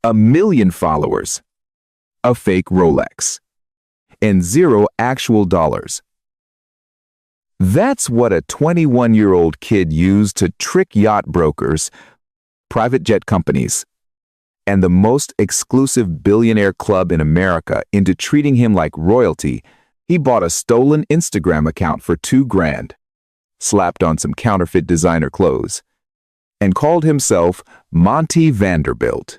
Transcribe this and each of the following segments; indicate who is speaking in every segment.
Speaker 1: 1 million followers, a fake Rolex, and 0 actual dollars. That's what a 21-year-old kid used to trick yacht brokers, private jet companies, and the most exclusive billionaire club in America into treating him like royalty. He bought a stolen Instagram account for $2,000, slapped on some counterfeit designer clothes, and called himself Monty Vanderbilt.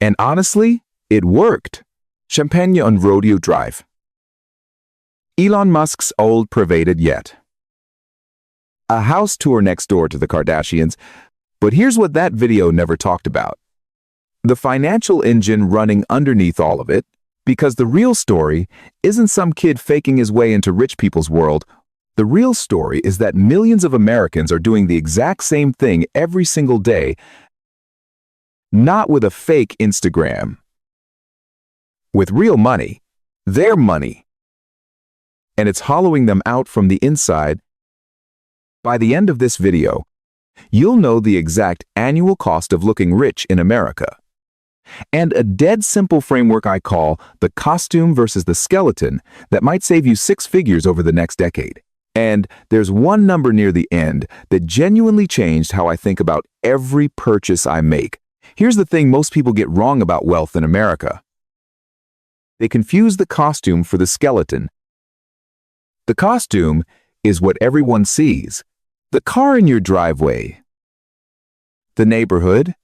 Speaker 1: And honestly, it worked. Champagne on Rodeo Drive. Elon Musk's old pervaded yet. A house tour next door to the Kardashians, but here's what that video never talked about. The financial engine running underneath all of it, because the real story isn't some kid faking his way into rich people's world. The real story is that millions of Americans are doing the exact same thing every single day, not with a fake Instagram. With real money, their money. And it's hollowing them out from the inside. By the end of this video, you'll know the exact annual cost of looking rich in America. And a dead simple framework I call the costume versus the skeleton that might save you 6 figures over the next decade. And there's one number near the end that genuinely changed how I think about every purchase I make. Here's the thing most people get wrong about wealth in America. They confuse the costume for the skeleton. The costume is what everyone sees. The car in your driveway. The neighborhood.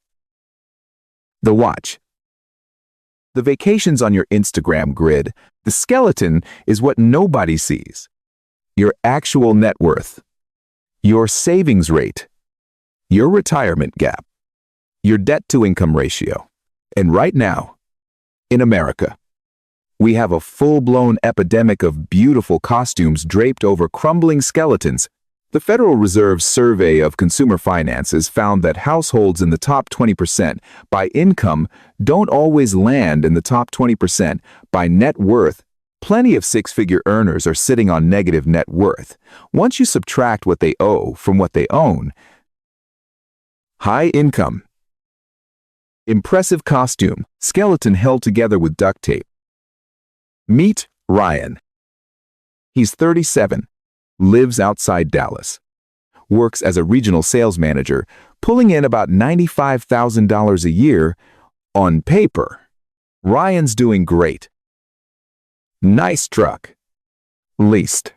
Speaker 1: The watch. The vacations on your Instagram grid. The skeleton is what nobody sees. Your actual net worth. Your savings rate. Your retirement gap. Your debt-to-income ratio. And right now, in America, we have a full-blown epidemic of beautiful costumes draped over crumbling skeletons. The Federal Reserve's survey of consumer finances found that households in the top 20% by income don't always land in the top 20% by net worth. Plenty of 6-figure earners are sitting on negative net worth. Once you subtract what they owe from what they own, high income, impressive costume, skeleton held together with duct tape. Meet Ryan. He's 37, lives outside Dallas, works as a regional sales manager, pulling in about $95,000 a year on paper. Ryan's doing great. Nice truck. Leased.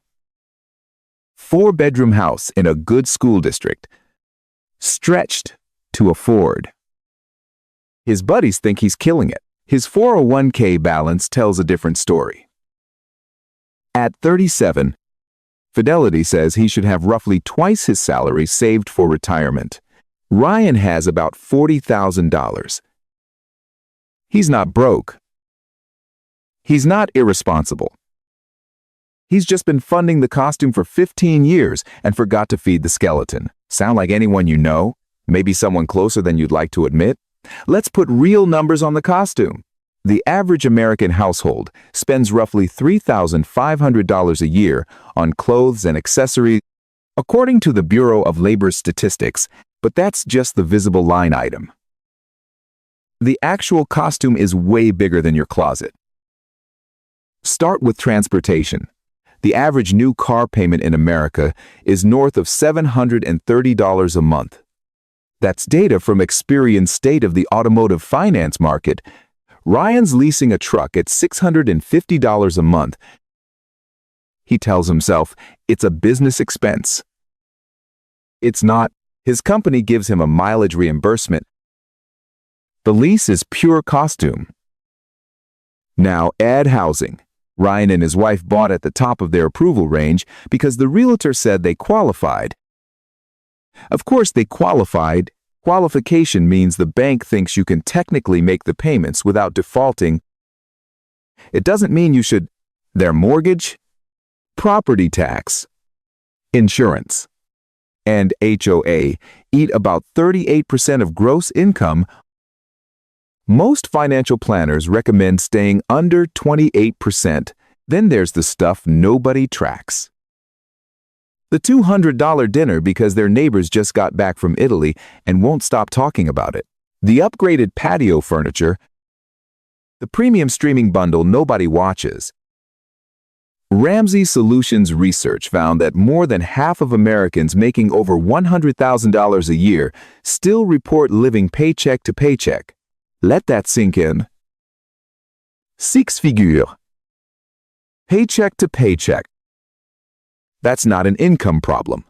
Speaker 1: 4-bedroom house in a good school district. Stretched to afford. His buddies think he's killing it. His 401k balance tells a different story. At 37, Fidelity says he should have roughly twice his salary saved for retirement. Ryan has about $40,000. He's not broke. He's not irresponsible. He's just been funding the costume for 15 years and forgot to feed the skeleton. Sound like anyone you know? Maybe someone closer than you'd like to admit? Let's put real numbers on the costume. The average American household spends roughly $3,500 a year on clothes and accessories, according to the Bureau of Labor Statistics, but that's just the visible line item. The actual costume is way bigger than your closet. Start with transportation. The average new car payment in America is north of $730 a month. That's data from Experian's State of the Automotive Finance Market. Ryan's leasing a truck at $650 a month. He tells himself it's a business expense. It's not. His company gives him a mileage reimbursement. The lease is pure costume. Now add housing. Ryan and his wife bought at the top of their approval range because the realtor said they qualified. Of course they qualified. Qualification means the bank thinks you can technically make the payments without defaulting. It doesn't mean you should. Their mortgage, property tax, insurance, and HOA eat about 38% of gross income. Most financial planners recommend staying under 28%. Then there's the stuff nobody tracks. The $200 dinner because their neighbors just got back from Italy and won't stop talking about it. the upgraded patio furniture, the premium streaming bundle nobody watches. Ramsey Solutions research found that more than half of Americans making over $100,000 a year still report living paycheck to paycheck. Let that sink in. Six figures. Paycheck to paycheck. That's not an income problem.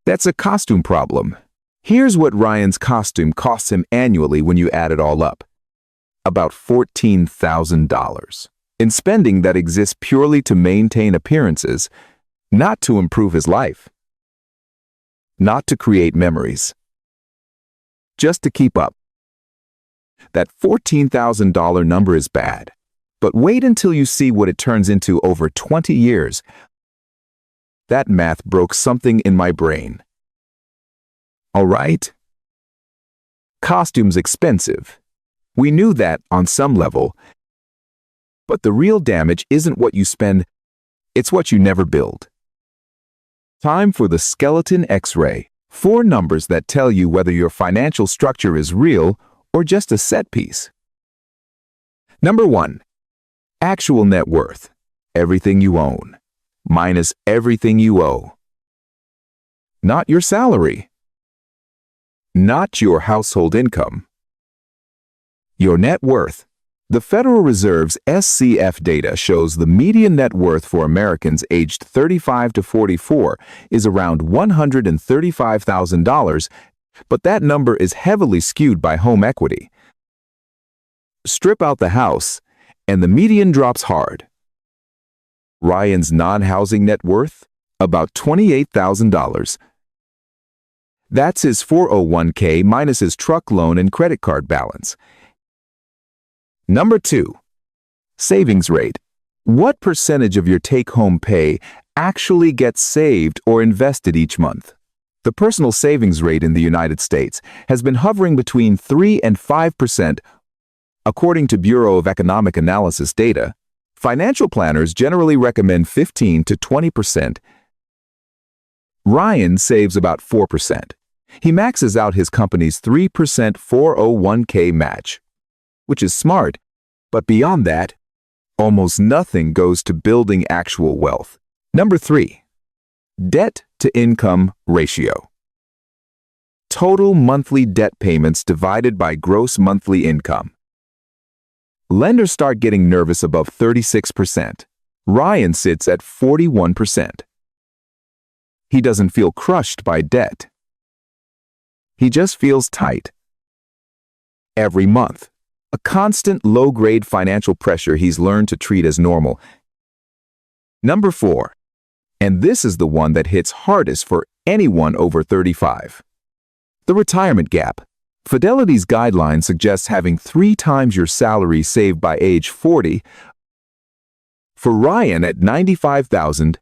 Speaker 1: That's a costume problem. Here's what Ryan's costume costs him annually when you add it all up. About $14,000. In spending that exists purely to maintain appearances, not to improve his life, not to create memories, just to keep up. That $14,000 number is bad, but wait until you see what it turns into over 20 years. That math broke something in my brain. All right? Costume's expensive. We knew that on some level. But the real damage isn't what you spend, it's what you never build. Time for the skeleton X-ray. 4 numbers that tell you whether your financial structure is real or just a set piece. Number 1. Actual net worth. Everything you own, minus everything you owe. Not your salary. Not your household income. Your net worth. The Federal Reserve's SCF data shows the median net worth for Americans aged 35 to 44 is around $135,000, but that number is heavily skewed by home equity. Strip out the house, and the median drops hard. Ryan's non-housing net worth? About $28,000. That's his 401k minus his truck loan and credit card balance. Number 2. Savings rate. What percentage of your take-home pay actually gets saved or invested each month? The personal savings rate in the United States has been hovering between 3 and 5%. According to Bureau of Economic Analysis data, financial planners generally recommend 15 to 20%. Ryan saves about 4%. He maxes out his company's 3% 401k match, which is smart, but beyond that, almost nothing goes to building actual wealth. Number 3. Debt to income ratio. Total monthly debt payments divided by gross monthly income. Lenders start getting nervous above 36%. Ryan sits at 41%. He doesn't feel crushed by debt. He just feels tight. Every month, a constant low-grade financial pressure he's learned to treat as normal. Number 4, and this is the one that hits hardest for anyone over 35. The retirement gap. Fidelity's guideline suggests having 3 times your salary saved by age 40. For Ryan at $95,000,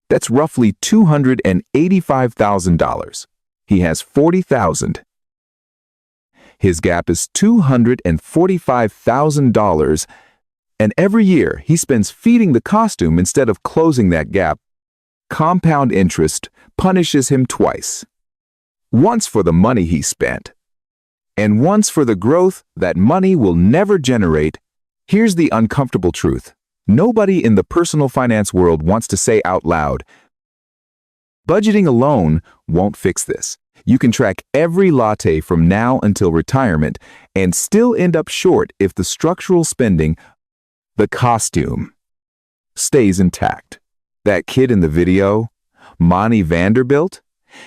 Speaker 1: that's roughly $285,000. He has $40,000. His gap is $245,000, and every year he spends feeding the costume instead of closing that gap. Compound interest punishes him twice. Once for the money he spent, and once for the growth that money will never generate. Here's the uncomfortable truth. Nobody in the personal finance world wants to say out loud, budgeting alone won't fix this. You can track every latte from now until retirement and still end up short if the structural spending, the costume, stays intact. That kid in the video, Monty Vanderbilt,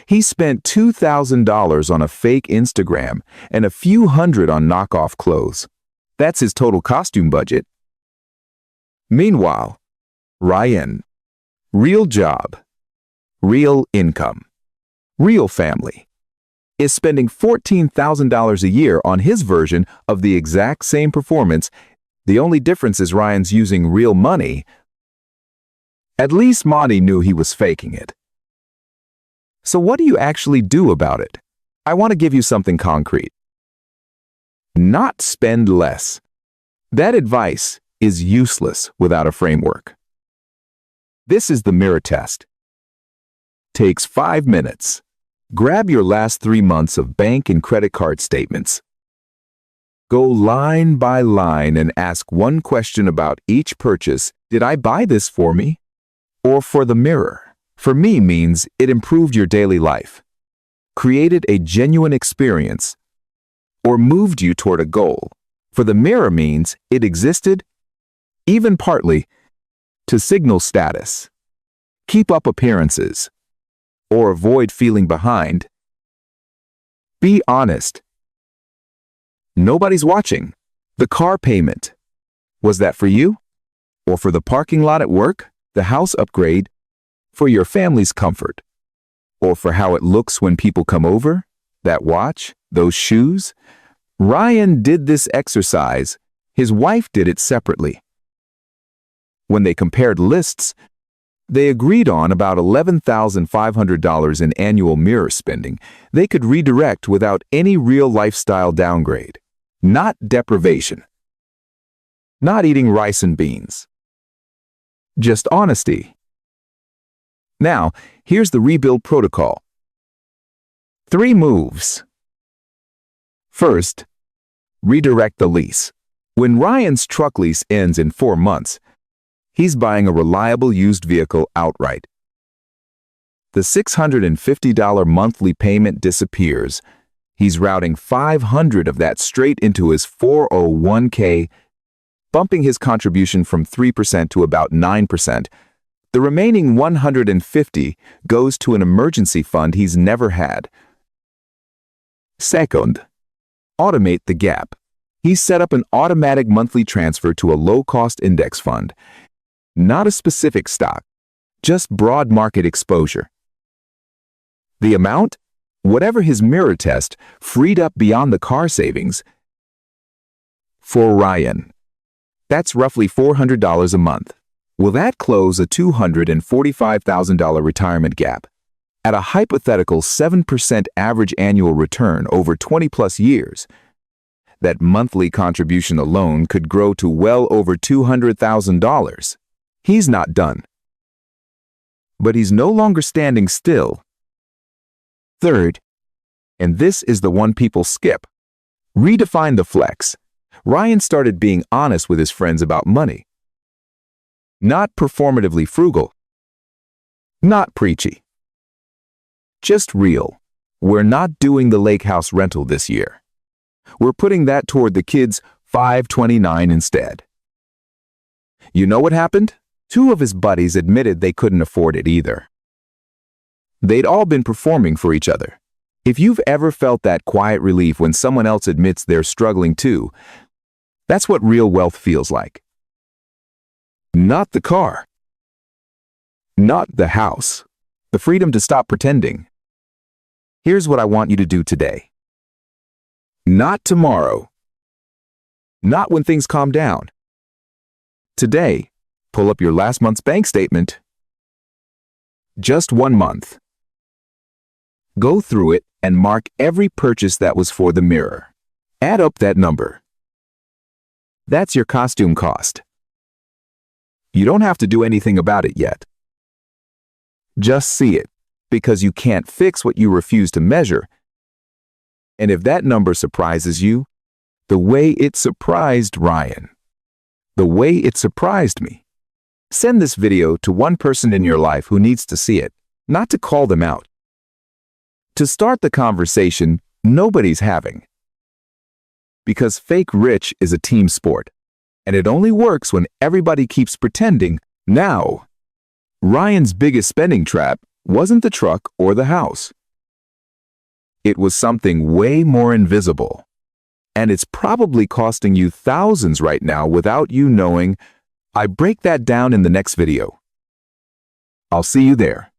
Speaker 1: he spent $2,000 on a fake Instagram and a few hundred on knockoff clothes. That's his total costume budget. Meanwhile, Ryan, real job, real income, real family, is spending $14,000 a year on his version of the exact same performance. The only difference is Ryan's using real money. At least Monty knew he was faking it. So what do you actually do about it? I want to give you something concrete. Not spend less. That advice is useless without a framework. This is the mirror test. Takes 5 minutes. Grab your last 3 months of bank and credit card statements. Go line by line and ask one question about each purchase. Did I buy this for me or for the mirror? For me means it improved your daily life, created a genuine experience, or moved you toward a goal. For the mirror means it existed, even partly, to signal status, keep up appearances, or avoid feeling behind. Be honest. Nobody's watching. The car payment. Was that for you? Or for the parking lot at work? The house upgrade? For your family's comfort? Or for how it looks when people come over? That watch? Those shoes? Ryan did this exercise. His wife did it separately. When they compared lists, they agreed on about $11,500 in annual mirror spending they could redirect without any real lifestyle downgrade. Not deprivation. Not eating rice and beans. Just honesty. Now, here's the rebuild protocol. 3 moves. First, redirect the lease. When Ryan's truck lease ends in 4 months, he's buying a reliable used vehicle outright. The $650 monthly payment disappears. He's routing $500 of that straight into his 401k, bumping his contribution from 3% to about 9%. The remaining $150 goes to an emergency fund he's never had. Second, automate the gap. He's set up an automatic monthly transfer to a low-cost index fund. Not a specific stock, just broad market exposure. The amount? Whatever his mirror test freed up beyond the car savings. For Ryan, that's roughly $400 a month. Will that close a $245,000 retirement gap? At a hypothetical 7% average annual return over 20-plus years, that monthly contribution alone could grow to well over $200,000. He's not done. But he's no longer standing still. Third, and this is the one people skip, redefine the flex. Ryan started being honest with his friends about money. Not performatively frugal. Not preachy. Just real. We're not doing the lake house rental this year. We're putting that toward the kids' $529 instead. You know what happened? 2 of his buddies admitted they couldn't afford it either. They'd all been performing for each other. If you've ever felt that quiet relief when someone else admits they're struggling too, that's what real wealth feels like. Not the car. Not the house. The freedom to stop pretending. Here's what I want you to do today. Not tomorrow. Not when things calm down. Today, pull up your last month's bank statement. Just 1 month. Go through it and mark every purchase that was for the mirror. Add up that number. That's your costume cost. You don't have to do anything about it yet. Just see it, because you can't fix what you refuse to measure. And if that number surprises you, the way it surprised Ryan, the way it surprised me, send this video to one person in your life who needs to see it, not to call them out. To start the conversation nobody's having. Because fake rich is a team sport, and it only works when everybody keeps pretending. Now, Ryan's biggest spending trap wasn't the truck or the house. It was something way more invisible, and it's probably costing you thousands right now without you knowing. I break that down in the next video. I'll see you there.